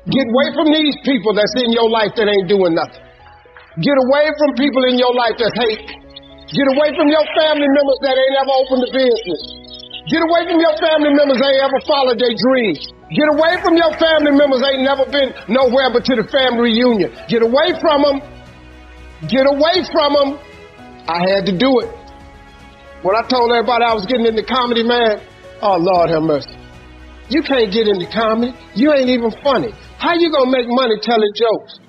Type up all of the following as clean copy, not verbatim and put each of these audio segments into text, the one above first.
Get away from these people that's in your life that ain't doing nothing. Get away from people in your life that hate. Get away from your family members that ain't ever opened a business. Get away from your family members that ain't ever followed their dreams. Get away from your family members that ain't never been nowhere but to the family reunion. Get away from them. Get away from them. I had to do it. When I told everybody I was getting into comedy, man, oh, Lord have mercy. You can't get into comedy. You ain't even funny. How you gonna make money telling jokes?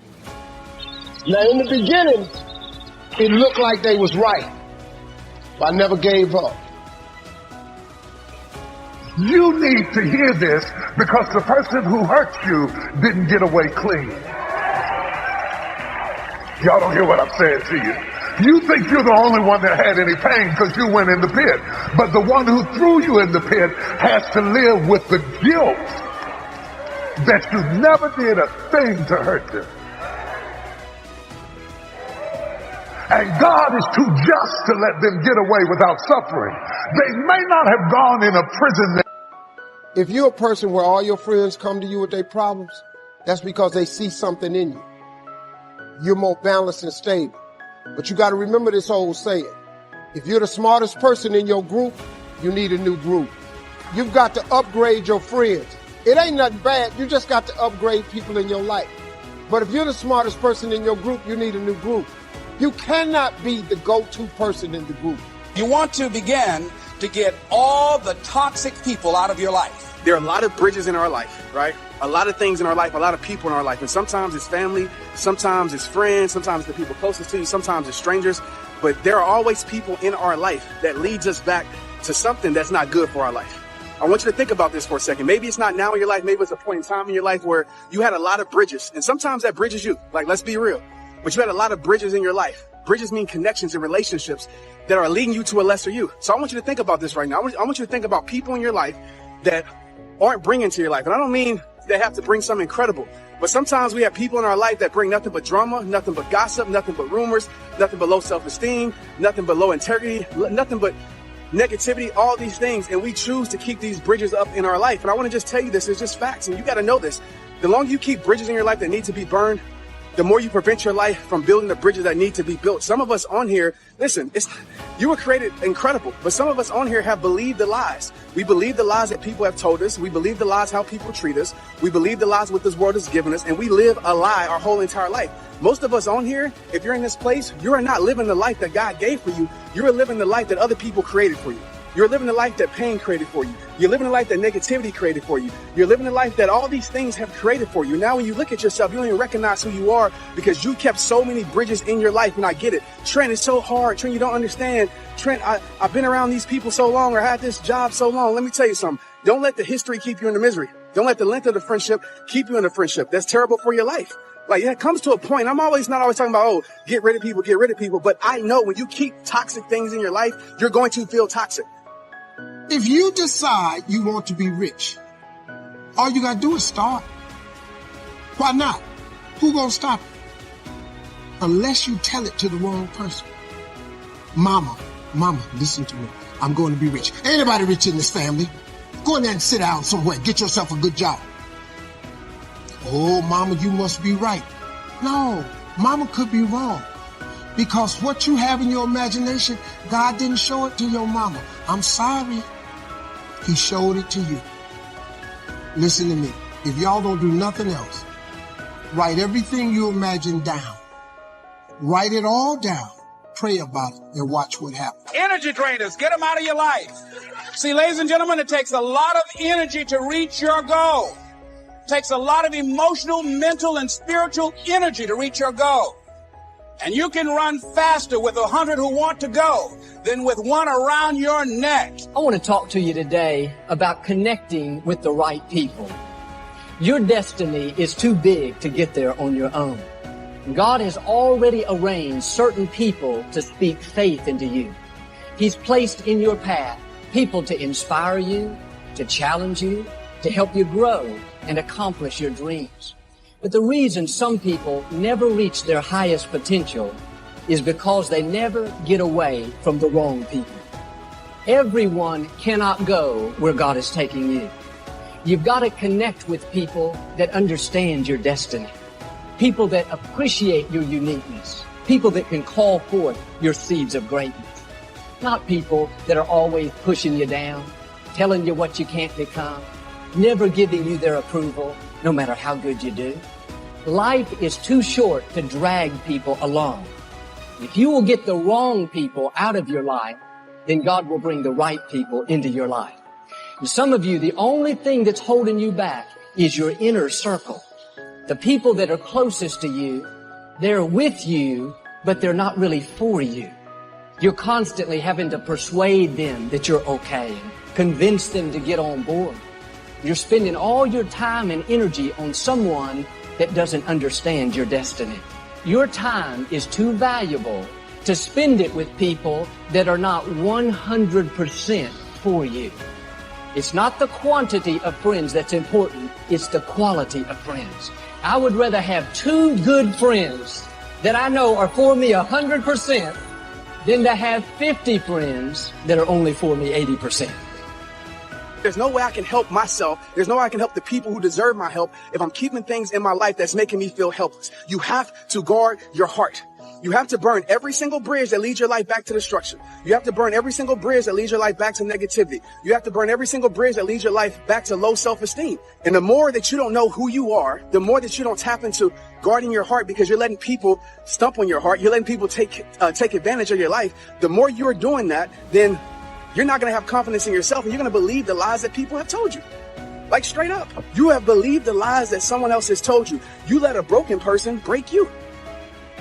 Now, in the beginning, it looked like they was right, but I never gave up. You need to hear this because the person who hurt you didn't get away clean. Y'all don't hear what I'm saying to you. You think you're the only one that had any pain because you went in the pit. But the one who threw you in the pit has to live with the guilt that you never did a thing to hurt them. And God is too just to let them get away without suffering. They may not have gone in a prison. If you're a person where all your friends come to you with their problems, that's because they see something in you. You're more balanced and stable. But you got to remember this old saying. If you're the smartest person in your group, you need a new group. You've got to upgrade your friends. It ain't nothing bad. You just got to upgrade people in your life. But if you're the smartest person in your group, you need a new group. You cannot be the go-to person in the group. You want to begin to get all the toxic people out of your life. There are a lot of bridges in our life, right? A lot of things in our life, a lot of people in our life. And sometimes it's family, sometimes it's friends, sometimes the people closest to you, sometimes it's strangers. But there are always people in our life that leads us back to something that's not good for our life. I want you to think about this for a second. Maybe it's not now in your life. Maybe it's a point in time in your life where you had a lot of bridges. And sometimes that bridge is you. Like, let's be real. But you had a lot of bridges in your life. Bridges mean connections and relationships that are leading you to a lesser you. So I want you to think about this right now. I want you to think about people in your life that aren't bringing to your life. And I don't mean they have to bring something incredible. But sometimes we have people in our life that bring nothing but drama, nothing but gossip, nothing but rumors, nothing but low self-esteem, nothing but low integrity, nothing but negativity, all these things. And we choose to keep these bridges up in our life. And I want to just tell you this, it's just facts. And you got to know this. The longer you keep bridges in your life that need to be burned, the more you prevent your life from building the bridges that need to be built. Some of us on here, listen, you were created incredible, but some of us on here have believed the lies. We believe the lies that people have told us. We believe the lies how people treat us. We believe the lies what this world has given us, and we live a lie our whole entire life. Most of us on here, if you're in this place, you are not living the life that God gave for you. You're living the life that other people created for you. You're living the life that pain created for you. You're living the life that negativity created for you. You're living the life that all these things have created for you. Now, when you look at yourself, you don't even recognize who you are because you kept so many bridges in your life. And I get it. Trent, it's so hard. Trent, you don't understand. Trent, I've been around these people so long or had this job so long. Let me tell you something. Don't let the history keep you in the misery. Don't let the length of the friendship keep you in the friendship. That's terrible for your life. Like, it comes to a point. I'm not always talking about, oh, get rid of people. But I know when you keep toxic things in your life, you're going to feel toxic. If you decide you want to be rich, all you got to do is start. Why not? Who gonna stop you? Unless you tell it to the wrong person. Mama, listen to me. I'm going to be rich. Ain't nobody rich in this family. Go in there and sit down somewhere. Get yourself a good job. Oh, mama, you must be right. No, mama could be wrong. Because what you have in your imagination, God didn't show it to your mama. I'm sorry. He showed it to you. Listen to me. If y'all don't do nothing else, write everything you imagine down. Write it all down. Pray about it and watch what happens. Energy drainers, get them out of your life. See, ladies and gentlemen, it takes a lot of energy to reach your goal. It takes a lot of emotional, mental, and spiritual energy to reach your goal. And you can run faster with 100 who want to go than with one around your neck. I want to talk to you today about connecting with the right people. Your destiny is too big to get there on your own. God has already arranged certain people to speak faith into you. He's placed in your path people to inspire you, to challenge you, to help you grow and accomplish your dreams. But the reason some people never reach their highest potential is because they never get away from the wrong people. Everyone cannot go where God is taking you. You've got to connect with people that understand your destiny, people that appreciate your uniqueness, people that can call forth your seeds of greatness, not people that are always pushing you down, telling you what you can't become, never giving you their approval, no matter how good you do. Life is too short to drag people along. If you will get the wrong people out of your life, then God will bring the right people into your life. And some of you, the only thing that's holding you back is your inner circle. The people that are closest to you, they're with you, but they're not really for you. You're constantly having to persuade them that you're okay and convince them to get on board. You're spending all your time and energy on someone that doesn't understand your destiny. Your time is too valuable to spend it with people that are not 100% for you. It's not the quantity of friends that's important, it's the quality of friends. I would rather have 2 good friends that I know are for me 100% than to have 50 friends that are only for me 80%. There's no way I can help myself. There's no way I can help the people who deserve my help if I'm keeping things in my life that's making me feel helpless. You have to guard your heart. You have to burn every single bridge that leads your life back to destruction. You have to burn every single bridge that leads your life back to negativity. You have to burn every single bridge that leads your life back to low self-esteem. And the more that you don't know who you are, the more that you don't tap into guarding your heart because you're letting people stump on your heart, you're letting people take advantage of your life, the more you're doing that, then you're not going to have confidence in yourself, and you're going to believe the lies that people have told you. Like straight up. You have believed the lies that someone else has told you. You let a broken person break you.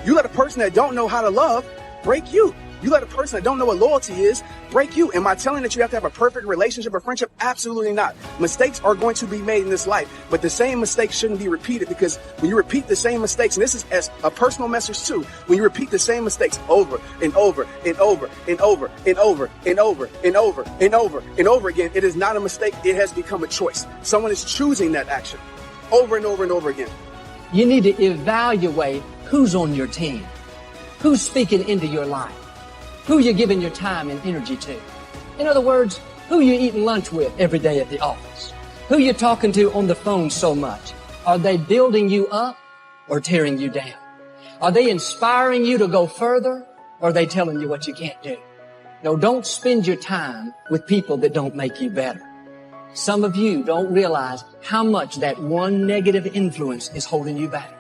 You let a person that don't know how to love break you. You let a person that don't know what loyalty is break you. Am I telling that you have to have a perfect relationship or friendship? Absolutely not. Mistakes are going to be made in this life, but the same mistakes shouldn't be repeated, because when you repeat the same mistakes, and this is as a personal message too, when you repeat the same mistakes over and over and over and over and over and over and over and over and over again, it is not a mistake. It has become a choice. Someone is choosing that action over and over and over again. You need to evaluate who's on your team, who's speaking into your life, who you're giving your time and energy to. In other words, who you're eating lunch with every day at the office, who you're talking to on the phone so much. Are they building you up or tearing you down? Are they inspiring you to go further, or are they telling you what you can't do? No, don't spend your time with people that don't make you better. Some of you don't realize how much that one negative influence is holding you back.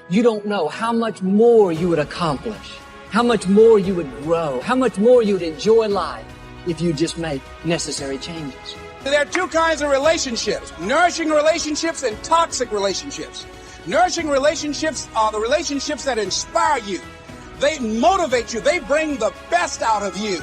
You don't know how much more you would accomplish, how much more you would grow, how much more you would enjoy life if you just make necessary changes. There are 2 kinds of relationships: nourishing relationships and toxic relationships. Nourishing relationships are the relationships that inspire you. They motivate you. They bring the best out of you.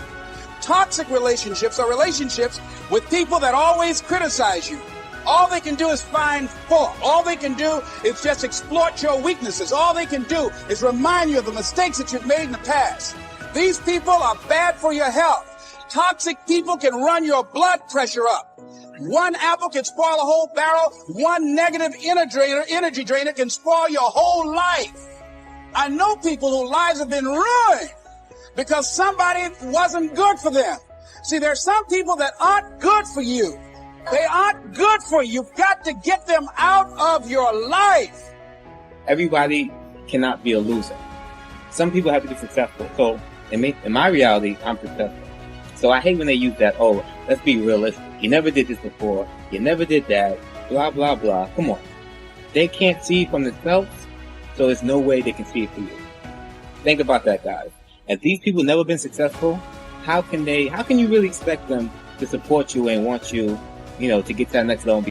Toxic relationships are relationships with people that always criticize you. All they can do is find fault. All they can do is just exploit your weaknesses. All they can do is remind you of the mistakes that you've made in the past. These people are bad for your health. Toxic people can run your blood pressure up. One apple can spoil a whole barrel. One negative energy drainer can spoil your whole life. I know people whose lives have been ruined because somebody wasn't good for them. See, there are some people that aren't good for you. They aren't good for you. You've got to get them out of your life. Everybody cannot be a loser. Some people have to be successful. So in my reality, I'm successful. So I hate when they use that, oh, let's be realistic. You never did this before. You never did that. Blah, blah, blah. Come on. They can't see from themselves, so there's no way they can see it for you. Think about that, guys. If these people never been successful, how can you really expect them to support you and want you, to get to that next level?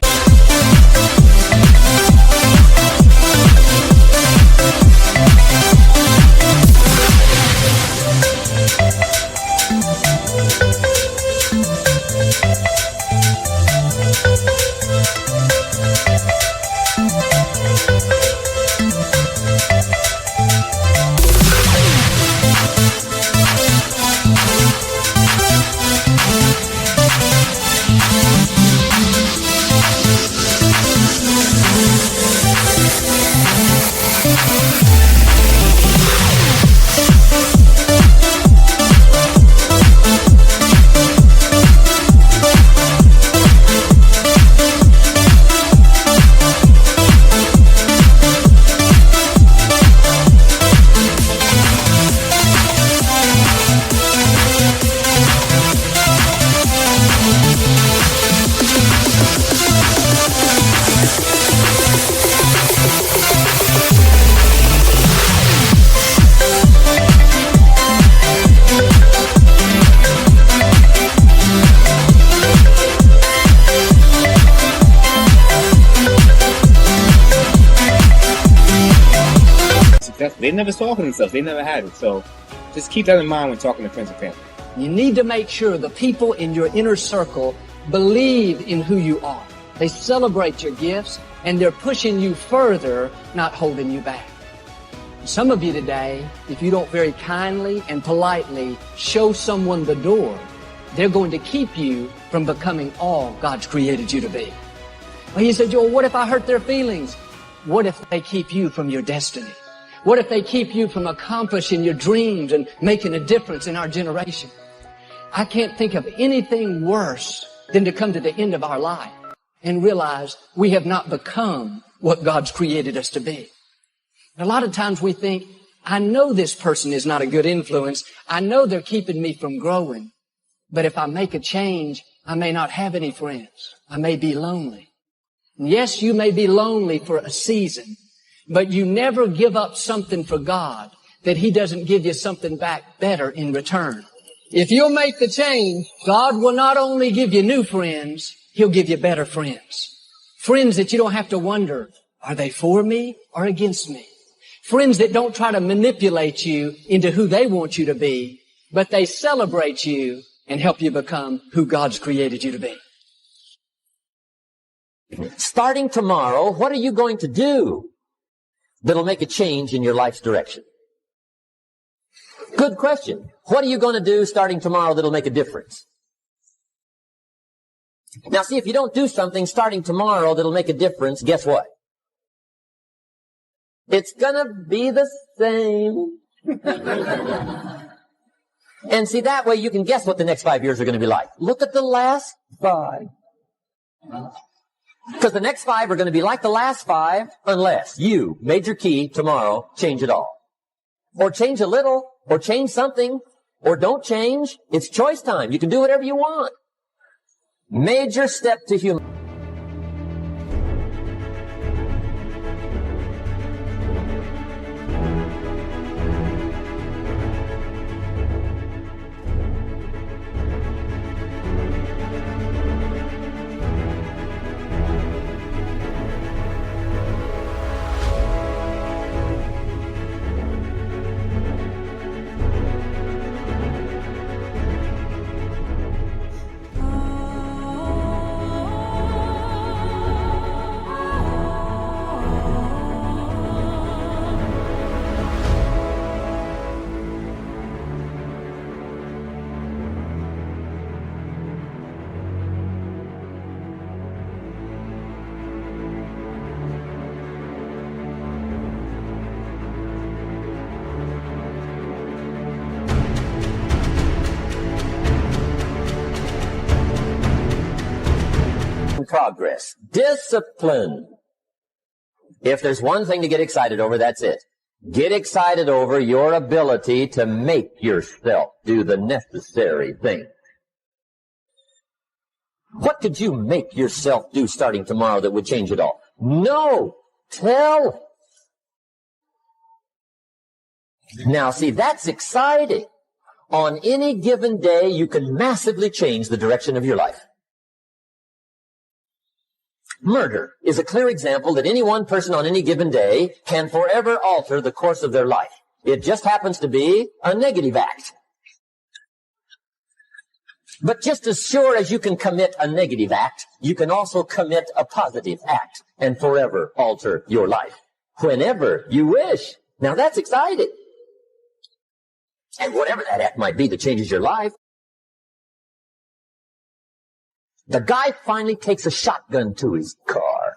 They never saw for themselves. They never had it. So just keep that in mind when talking to friends and family. You need to make sure the people in your inner circle believe in who you are. They celebrate your gifts, and they're pushing you further, not holding you back. Some of you today, if you don't very kindly and politely show someone the door, they're going to keep you from becoming all God's created you to be. Well, you said, Joel, what if I hurt their feelings? What if they keep you from your destiny? What if they keep you from accomplishing your dreams and making a difference in our generation? I can't think of anything worse than to come to the end of our life and realize we have not become what God's created us to be. A lot of times we think, I know this person is not a good influence. I know they're keeping me from growing. But if I make a change, I may not have any friends. I may be lonely. And yes, you may be lonely for a season, but you never give up something for God that He doesn't give you something back better in return. If you'll make the change, God will not only give you new friends, He'll give you better friends. Friends that you don't have to wonder, are they for me or against me? Friends that don't try to manipulate you into who they want you to be, but they celebrate you and help you become who God's created you to be. Starting tomorrow, what are you going to do that'll make a change in your life's direction? Good question. What are you going to do starting tomorrow that'll make a difference? Now see, if you don't do something starting tomorrow that'll make a difference, guess what? It's gonna be the same. And see, that way you can guess what the next 5 years are going to be like. Look at the last 5. Because the next 5 are going to be like the last 5 unless you, major key, tomorrow, change it all. Or change a little, or change something, or don't change. It's choice time. You can do whatever you want. Major step to human. Progress. Discipline. If there's one thing to get excited over, that's it. Get excited over your ability to make yourself do the necessary thing. What could you make yourself do starting tomorrow that would change it all? No. Tell. Now, see, that's exciting. On any given day, you can massively change the direction of your life. Murder is a clear example that any one person on any given day can forever alter the course of their life. It just happens to be a negative act. But just as sure as you can commit a negative act, you can also commit a positive act and forever alter your life. Whenever you wish. Now that's exciting. And whatever that act might be that changes your life. The guy finally takes a shotgun to his car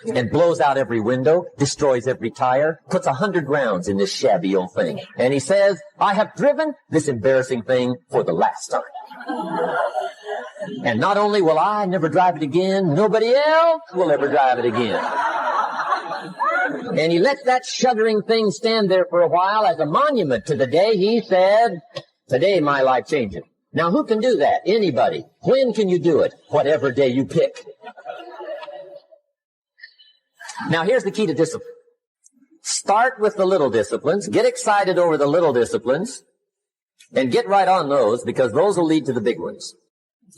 and blows out every window, destroys every tire, puts 100 rounds in this shabby old thing. And he says, I have driven this embarrassing thing for the last time. And not only will I never drive it again, nobody else will ever drive it again. And he lets that shuddering thing stand there for a while as a monument to the day he said, today my life changes. Now, who can do that? Anybody. When can you do it? Whatever day you pick. Now, here's the key to discipline. Start with the little disciplines. Get excited over the little disciplines. And get right on those, because those will lead to the big ones.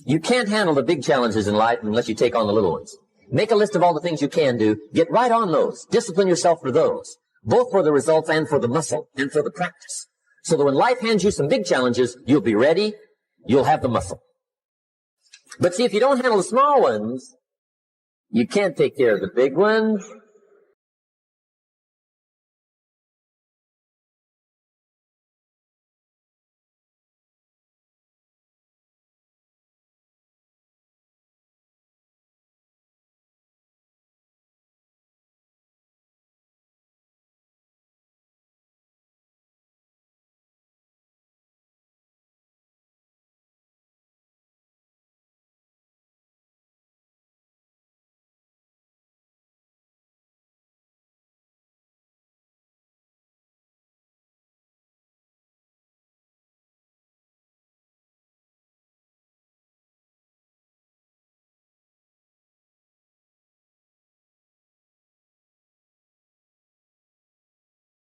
You can't handle the big challenges in life unless you take on the little ones. Make a list of all the things you can do. Get right on those. Discipline yourself for those. both for the results and for the muscle and for the practice. So that when life hands you some big challenges, you'll be ready, you'll have the muscle. But see, if you don't handle the small ones, you can't take care of the big ones,